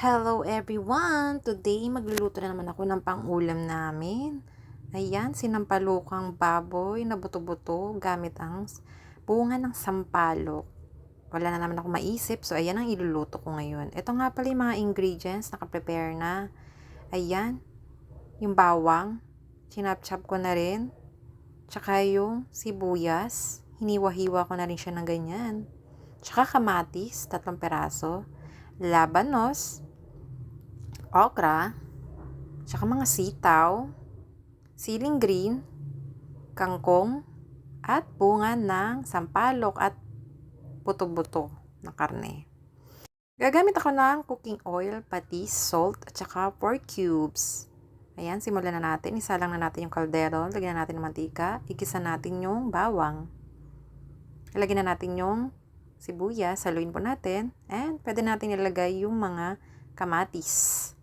Hello everyone! Today magluluto na naman ako ng pang-ulam namin. Ayan, sinampalukang baboy na buto-buto gamit ang bunga ng sampalok. Wala na naman ako maisip, so ayan ang iluluto ko ngayon. Ito nga pala yung mga ingredients, naka-prepare na. Ayan, yung bawang, chinap-chop ko na rin. Tsaka yung sibuyas, hiniwa-hiwa ko na rin siya ng ganyan. Tsaka kamatis, 3 peraso. Labanos, okra, tsaka mga sitaw, siling green, kangkong, at bunga ng sampalok at buto-buto na karne. Gagamit ako ng cooking oil, patis, salt, at tsaka pork cubes. Ayan, simulan na natin. Isa lang na natin yung kaldero. Lagyan na natin ng mantika. Igisa natin yung bawang. Ilagyan na natin yung sibuyas. Haluin po natin. And pwede natin ilagay yung mga kamatis.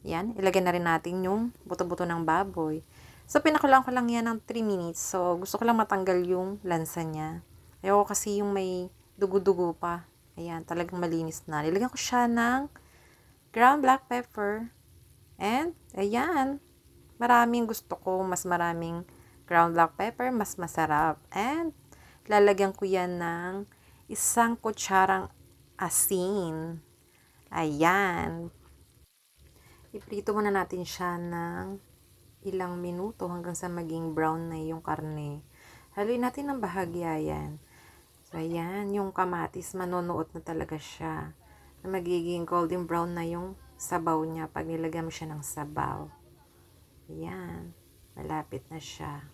Yan, ilagay na rin natin yung buto-buto ng baboy. So, pinakulang ko lang yan ng 3 minutes. So, gusto ko lang matanggal yung lansa niya. Ayoko kasi yung may dugo-dugo pa. Ayan, talagang malinis na. Nilagyan ko siya ng ground black pepper. And, ayan, maraming gusto ko. Mas maraming ground black pepper, mas masarap. And, lalagyan ko yan ng 1 kutsarang asin. Ayan. Iprito muna natin siya ng ilang minuto hanggang sa maging brown na yung karne. Haluin natin ng bahagya yan. So, ayan, yung kamatis, manonood na talaga siya. Na magiging golden brown na yung sabaw niya pag nilagyan mo siya ng sabaw. Ayan, malapit na siya.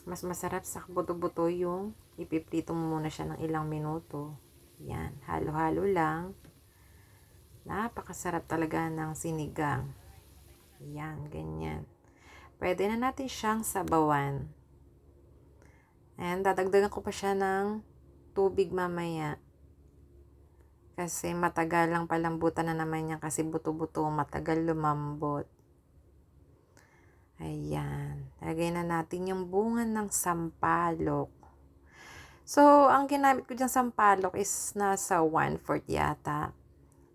Mas masarap sa buto-buto yung ipiprito mo muna siya ng ilang minuto. Ayan, halo-halo lang. Napakasarap talaga ng sinigang. Ayan, ganyan. Pwede na natin siyang sabawan. And dadagdagan ko pa siya ng tubig mamaya. Kasi matagal lang palambutan na naman niya kasi buto-buto, matagal lumambot. Ayan. Lagay na natin yung bunga ng sampalok. So, ang ginamit ko dyan sampalok is nasa 1/4 yata.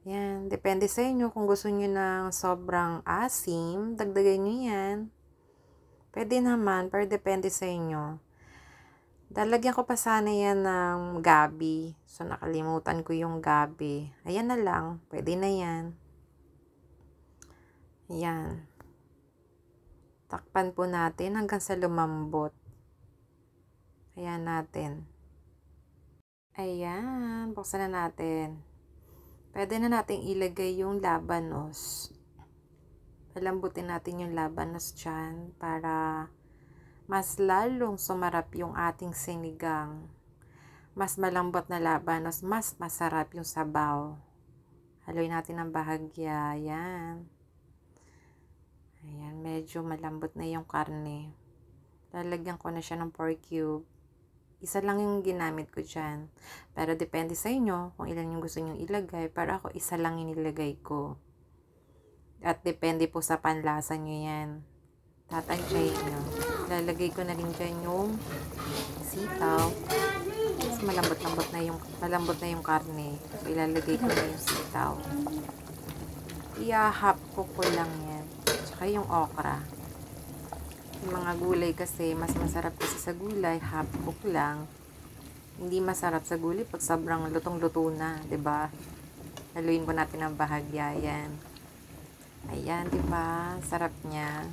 Yan, depende sa inyo kung gusto niyo ng sobrang asim, dagdagan niyo yan. Pwede naman, pero depende sa inyo. Lalagyan ko pa sana yan ng gabi. So, nakalimutan ko yung gabi. Ayan na lang, pwede na yan. Ayan. Takpan po natin hanggang sa lumambot. Ayan natin. Ayan, buksan na natin. Pwede na nating ilagay yung labanos. Palambutin natin yung labanos dyan para mas lalong sumarap yung ating sinigang. Mas malambot na labanos, mas masarap yung sabaw. Haluin natin ng bahagya. Ayan. Ayan, medyo malambot na yung karne. Lalagyan ko na siya ng pork cube. Isa lang yung ginamit ko dyan. Pero depende sa inyo kung ilan yung gusto nyo ilagay. Pero ako, isa lang yung nilagay ko. At depende po sa panlasa nyo yan. Tatansyahin nyo. Lalagay ko na rin dyan yung sitaw. Mas malambot na yung karne. So, ilalagay ko na yung sitaw. I-half cook ko lang yan. Tsaka yung okra. Yung mga gulay kasi, mas masarap kasi sa gulay, half cook lang. Hindi masarap sa gulay pag sobrang lutong-luto na, 'di ba? Haluin po natin ang bahagya yan. Ayan, 'di ba? Sarap niya.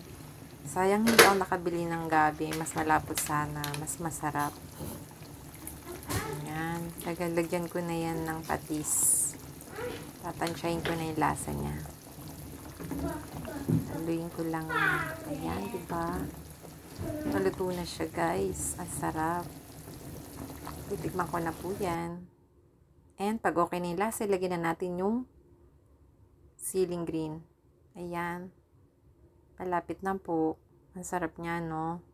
Sayang hindi ako nakabili ng gabi, mas malapot sana, mas masarap. Ayan, lagyan ko na yan ng patis. Tatansyahin ko na yung lasa niya. Haluin ko lang yan. Ayan, diba? Maluto na siya, guys. Ang sarap. Titikman ko na po yan. And pag okay na yung lasa, lagyan na natin yung siling green. Ayan. Malapit na po. Ang sarap niya, no?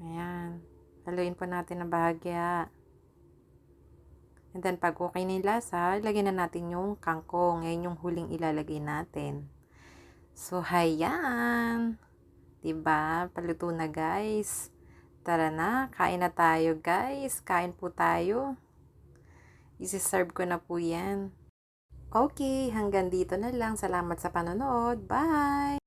Ayan. Haluin po natin ang bahagya. And then, pag okay na yung lasa, lagyan na natin yung kangkong. Ngayon yung huling ilalagay natin. So, hayan. Diba? Paluto na, guys. Tara na. Kain na tayo, guys. Kain po tayo. Isi-serve ko na po yan. Okay, hanggang dito na lang. Salamat sa panonood. Bye!